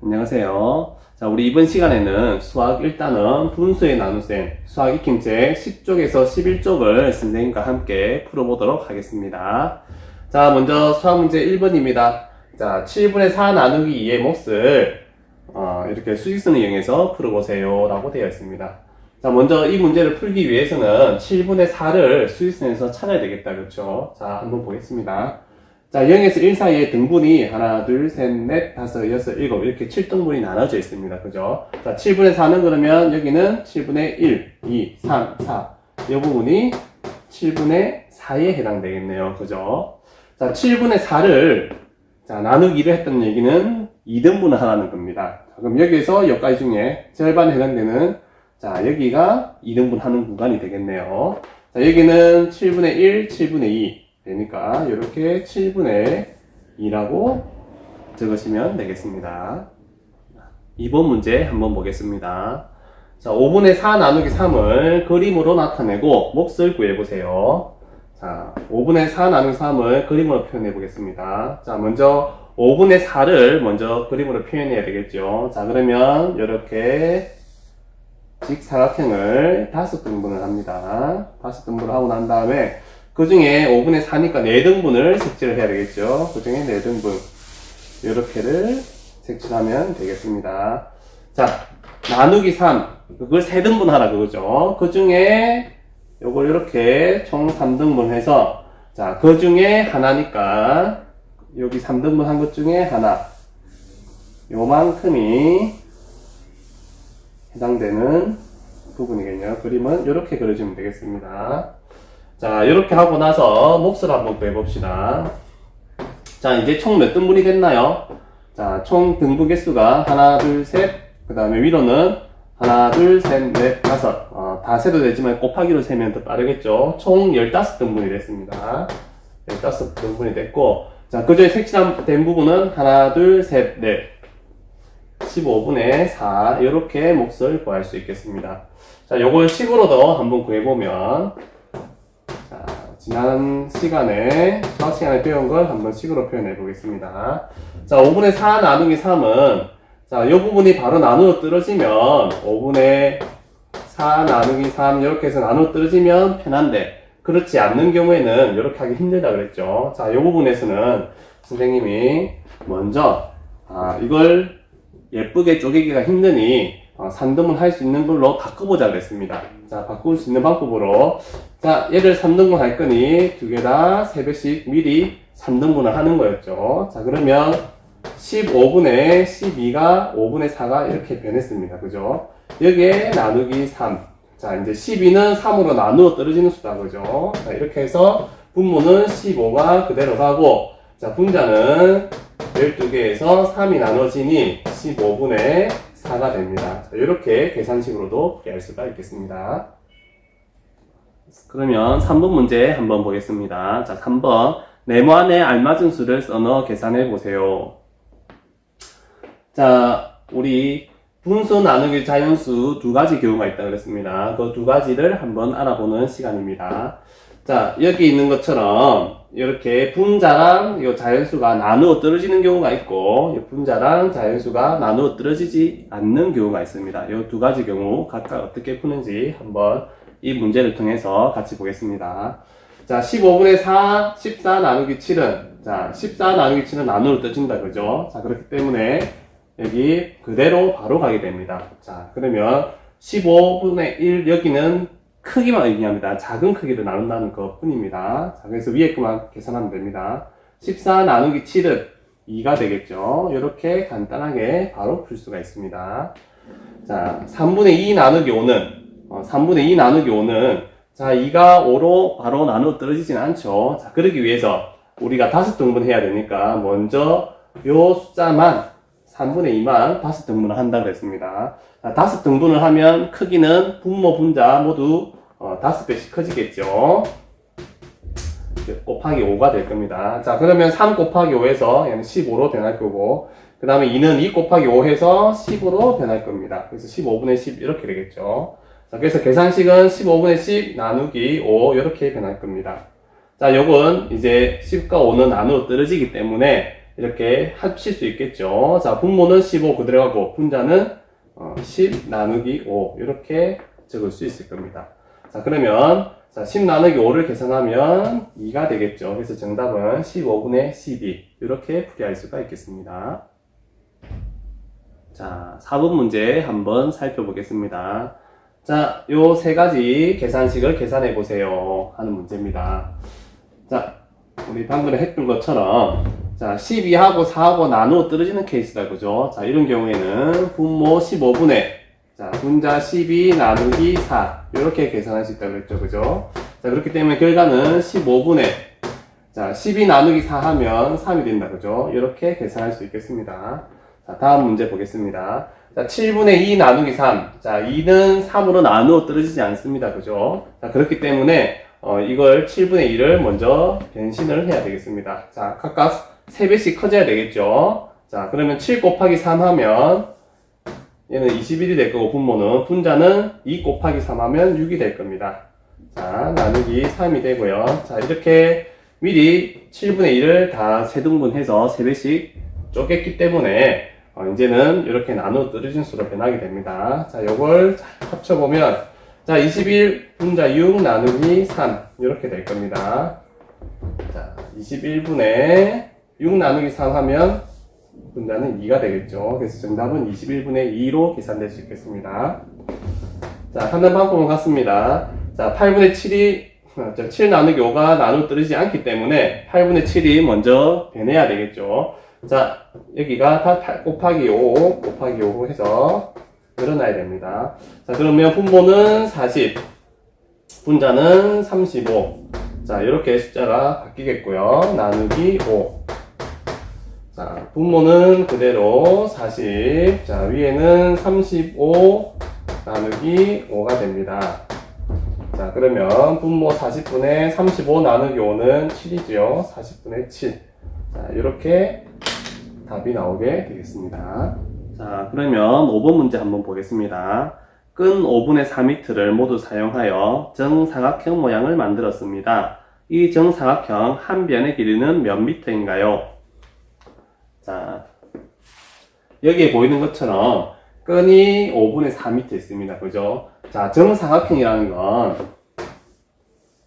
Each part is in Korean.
안녕하세요. 자, 우리 이번 시간에는 수학 1단원 분수의 나눗셈 수학 익힘책 10쪽에서 11쪽을 선생님과 함께 풀어보도록 하겠습니다. 자, 먼저 수학 문제 1번입니다. 자, 7분의 4 나누기 2의 몫을 이렇게 수직선을 이용해서 풀어보세요 라고 되어 있습니다. 자, 먼저 이 문제를 풀기 위해서는 7분의 4를 수직선에서 찾아야 되겠다. 그렇죠? 자, 한번 보겠습니다. 자, 0에서 1 사이에 등분이 하나, 둘, 셋, 넷, 다섯, 여섯, 일곱 이렇게 7등분이 나눠져 있습니다. 그죠? 자, 7분의 4는 그러면 여기는 7분의 1, 2, 3, 4. 이 부분이 7분의 4에 해당되겠네요. 그죠? 자, 7분의 4를 자, 나누기를 했던 얘기는 2등분을 하라는 겁니다. 자, 그럼 여기에서 여기까지 중에 절반에 해당되는 자, 여기가 2등분 하는 구간이 되겠네요. 자, 여기는 7분의 1, 7분의 2 되니까 이렇게 7분의 2라고 적으시면 되겠습니다. 2번 문제 한번 보겠습니다. 자, 5분의 4 나누기 3을 그림으로 나타내고 몫을 구해보세요. 자, 5분의 4 나누기 3을 그림으로 표현해 보겠습니다. 자, 먼저 5분의 4를 먼저 그림으로 표현해야 되겠죠. 자, 그러면 이렇게 직사각형을 5등분을 합니다. 5등분을 하고 난 다음에 그 중에 5분의 4니까 4등분을 색칠을 해야 되겠죠. 그 중에 4등분 이렇게를 색칠하면 되겠습니다. 자, 나누기 3 그걸 3등분 하라 그거죠. 그 중에 요걸 이렇게 총 3등분 해서 자, 그 중에 하나니까 여기 3등분 한 것 중에 하나 요만큼이 해당되는 부분이겠네요. 그림은 이렇게 그려주면 되겠습니다. 자, 이렇게 하고 나서 몫을 한번 구해봅시다. 자, 이제 총 몇 등분이 됐나요? 자, 총 등분 개수가 하나, 둘, 셋, 그 다음에 위로는 하나, 둘, 셋, 넷, 다섯. 다 세도 되지만 곱하기로 세면 더 빠르겠죠? 총 15등분이 됐습니다. 15등분이 됐고, 자, 그 중에 색칠된 부분은 하나, 둘, 셋, 넷. 15분의 4. 이렇게 몫을 구할 수 있겠습니다. 자, 요걸 식으로도 한번 구해보면, 자, 지난 시간에, 수학 시간에 배운 걸 한번 식으로 표현해 보겠습니다. 자, 5분의 4 나누기 3은, 자, 이 부분이 바로 나누어 떨어지면, 5분의 4 나누기 3, 이렇게 해서 나누어 떨어지면 편한데, 그렇지 않는 경우에는 이렇게 하기 힘들다 그랬죠. 자, 이 부분에서는 선생님이 먼저, 이걸 예쁘게 쪼개기가 힘드니, 3등분 할 수 있는 걸로 바꿔보자 그랬습니다. 자, 바꿀 수 있는 방법으로 자, 얘를 3등분 할 거니 두 개 다 3배씩 미리 3등분을 하는 거였죠. 자, 그러면 15분의 12가 5분의 4가 이렇게 변했습니다. 그죠? 여기에 나누기 3. 자, 이제 12는 3으로 나누어 떨어지는 수다. 그죠? 자, 이렇게 해서 분모는 15가 그대로 가고 자, 분자는 12개에서 3이 나눠지니 15분의 4가 됩니다. 자, 이렇게 계산식으로도 풀이할 수가 있겠습니다. 그러면 3번 문제 한번 보겠습니다. 자, 3번 네모 안에 알맞은 수를 써넣어 계산해 보세요. 자, 우리 분수 나누기 자연수 두 가지 경우가 있다고 그랬습니다. 그 두 가지를 한번 알아보는 시간입니다. 자, 여기 있는 것처럼 이렇게 분자랑 이 자연수가 나누어 떨어지는 경우가 있고 이 분자랑 자연수가 나누어 떨어지지 않는 경우가 있습니다. 이 두 가지 경우 각각 어떻게 푸는지 한번 이 문제를 통해서 같이 보겠습니다. 자, 15분의 4, 14 나누기 7은 자, 14 나누기 7은 나누어 떨어진다 그죠? 자, 그렇기 때문에 여기 그대로 바로 가게 됩니다. 자, 그러면 15분의 1 여기는 크기만 의미합니다. 작은 크기를 나눈다는 것 뿐입니다. 자, 그래서 위에 것만 계산하면 됩니다. 14 나누기 7은 2가 되겠죠. 이렇게 간단하게 바로 풀 수가 있습니다. 자, 3분의 2 나누기 5는 3분의 2 나누기 5는 자, 2가 5로 바로 나누어 떨어지지는 않죠. 자, 그러기 위해서 우리가 5등분 해야 되니까 먼저 요 숫자만 3분의 2만 5등분을 한다고 했습니다. 자, 5등분을 하면 크기는 분모, 분자 모두 5배씩 커지겠죠. 곱하기 5가 될 겁니다. 자, 그러면 3 곱하기 5에서 얘는 15로 변할 거고, 그 다음에 2는 2 곱하기 5 해서 10으로 변할 겁니다. 그래서 15분의 10 이렇게 되겠죠. 자, 그래서 계산식은 15분의 10 나누기 5 이렇게 변할 겁니다. 자, 요건 이제 10과 5는 나누어 떨어지기 때문에 이렇게 합칠 수 있겠죠. 자, 분모는 15 그대로 가고 분자는 10 나누기 5 이렇게 적을 수 있을 겁니다. 자, 그러면 자, 10 나누기 5를 계산하면 2가 되겠죠. 그래서 정답은 15분의 12 이렇게 풀이할 수가 있겠습니다. 자, 4번 문제 한번 살펴보겠습니다. 자, 요 세 가지 계산식을 계산해 보세요 하는 문제입니다. 자, 우리 방금 했던 것처럼 자, 12하고 4하고 나누어 떨어지는 케이스다, 그죠? 자, 이런 경우에는 분모 15분의 자, 분자 12 나누기 4 이렇게 계산할 수 있다고 했죠, 그죠? 자, 그렇기 때문에 결과는 15분의 자, 12 나누기 4 하면 3이 된다, 그죠? 이렇게 계산할 수 있겠습니다. 자, 다음 문제 보겠습니다. 자, 7분의 2 나누기 3. 자, 2는 3으로 나누어 떨어지지 않습니다, 그죠? 자, 그렇기 때문에 이걸 7분의 2를 먼저 변신을 해야 되겠습니다. 자, 각각 3배씩 커져야 되겠죠? 자, 그러면 7 곱하기 3 하면 얘는 21이 될 거고 분모는 분자는 2 곱하기 3 하면 6이 될 겁니다. 자, 나누기 3이 되고요. 자, 이렇게 미리 7분의 2를 다 세등분해서 3배씩 쪼갰기 때문에 이제는 이렇게 나누어 떨어진 수로 변하게 됩니다. 자, 요걸 합쳐보면 자, 21 분자 6 나누기 3 이렇게 될 겁니다. 자, 21분의 6 나누기 3 하면 분자는 2가 되겠죠. 그래서 정답은 21분의 2로 계산될 수 있겠습니다. 자, 하는 방법은 같습니다. 자, 8분의 7이 7 나누기 5가 나누어 떨어지지 않기 때문에 8분의 7이 먼저 변해야 되겠죠. 자, 여기가 다 8 곱하기 5 곱하기 5 해서 늘어나야 됩니다. 자, 그러면 분모는 40, 분자는 35. 자, 이렇게 숫자가 바뀌겠고요. 나누기 5. 자, 분모는 그대로 40. 자, 위에는 35 나누기 5가 됩니다. 자, 그러면 분모 40분의 35 나누기 5는 7이죠. 40분의 7. 자, 이렇게 답이 나오게 되겠습니다. 자, 그러면 5번 문제 한번 보겠습니다. 끈 5분의 4m를 모두 사용하여 정사각형 모양을 만들었습니다. 이 정사각형 한 변의 길이는 몇 미터인가요? 자, 여기에 보이는 것처럼 끈이 5분의 4m 있습니다. 그죠? 자, 정사각형이라는 건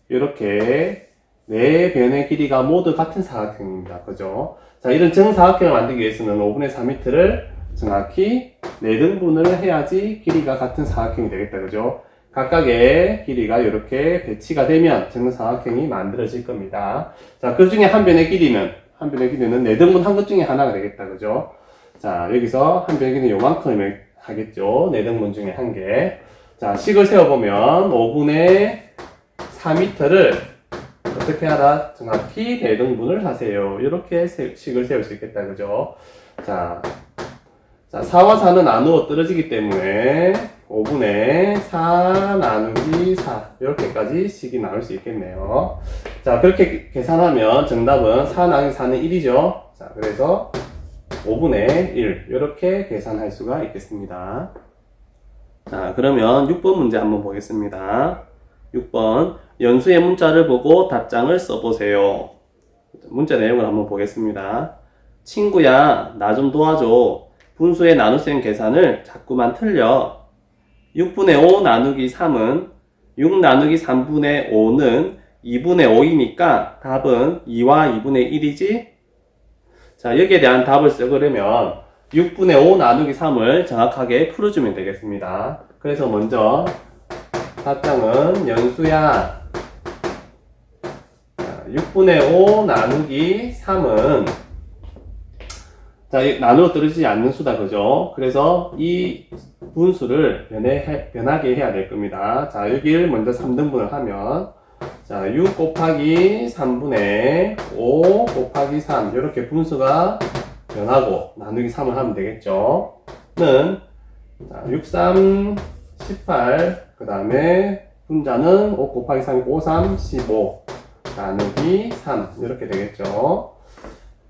이렇게 네 변의 길이가 모두 같은 사각형입니다. 그죠? 자, 이런 정사각형을 만들기 위해서는 5분의 4m를 정확히 4등분을 해야지 길이가 같은 사각형이 되겠다. 그죠? 각각의 길이가 이렇게 배치가 되면 정사각형이 만들어질 겁니다. 자, 그 중에 한 변의 길이는 4등분 한 것 중에 하나가 되겠다. 그죠? 자, 여기서 한 변의 길이는 요만큼이면 하겠죠. 4등분 중에 한 개. 자, 식을 세워보면 5분의 4m를 어떻게 하라? 정확히 4등분을 하세요. 이렇게 식을 세울 수 있겠다. 그죠? 자, 4와 4는 나누어 떨어지기 때문에 5분의 4 나누기 4 이렇게까지 식이 나올 수 있겠네요. 자, 그렇게 계산하면 정답은 4 나누기 4는 1이죠. 자, 그래서 5분의 1 이렇게 계산할 수가 있겠습니다. 자, 그러면 6번 문제 한번 보겠습니다. 6번 연수의 문자를 보고 답장을 써보세요. 문자 내용을 한번 보겠습니다. 친구야, 나 좀 도와줘. 분수의 나눗셈 계산을 자꾸만 틀려. 6분의 5 나누기 3은 6 나누기 3분의 5는 2분의 5이니까 답은 2와 2분의 1이지? 자, 여기에 대한 답을 써보려면 6분의 5 나누기 3을 정확하게 풀어주면 되겠습니다. 그래서 먼저 답장은 연수야 6분의 5 나누기 3은 자, 나누어 떨어지지 않는 수다, 그죠? 그래서 이 분수를 변하게 해야 될 겁니다. 자, 여기를 먼저 3등분을 하면 자, 6 곱하기 3분의 5 곱하기 3 이렇게 분수가 변하고 나누기 3을 하면 되겠죠? 는 자, 6, 3, 18 그 다음에 분자는 5 곱하기 3이고 5, 3, 15 나누기 3 이렇게 되겠죠?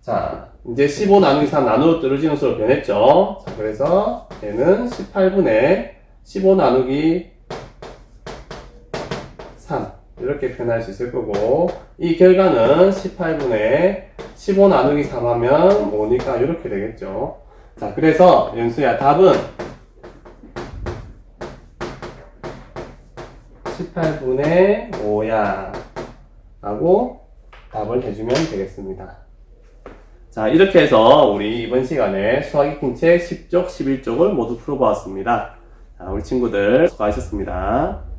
자, 이제 15 나누기 3 나누어 떨어지는 수로 변했죠? 자, 그래서 얘는 18분의 15 나누기 3 이렇게 표현할 수 있을 거고, 이 결과는 18분의 15 나누기 3 하면 5니까 이렇게 되겠죠. 자, 그래서 연수야, 답은 18분의 5야 라고 답을 해주면 되겠습니다. 자, 이렇게 해서 우리 이번 시간에 수학 익힌 책 10쪽, 11쪽을 모두 풀어보았습니다. 자, 우리 친구들 수고하셨습니다.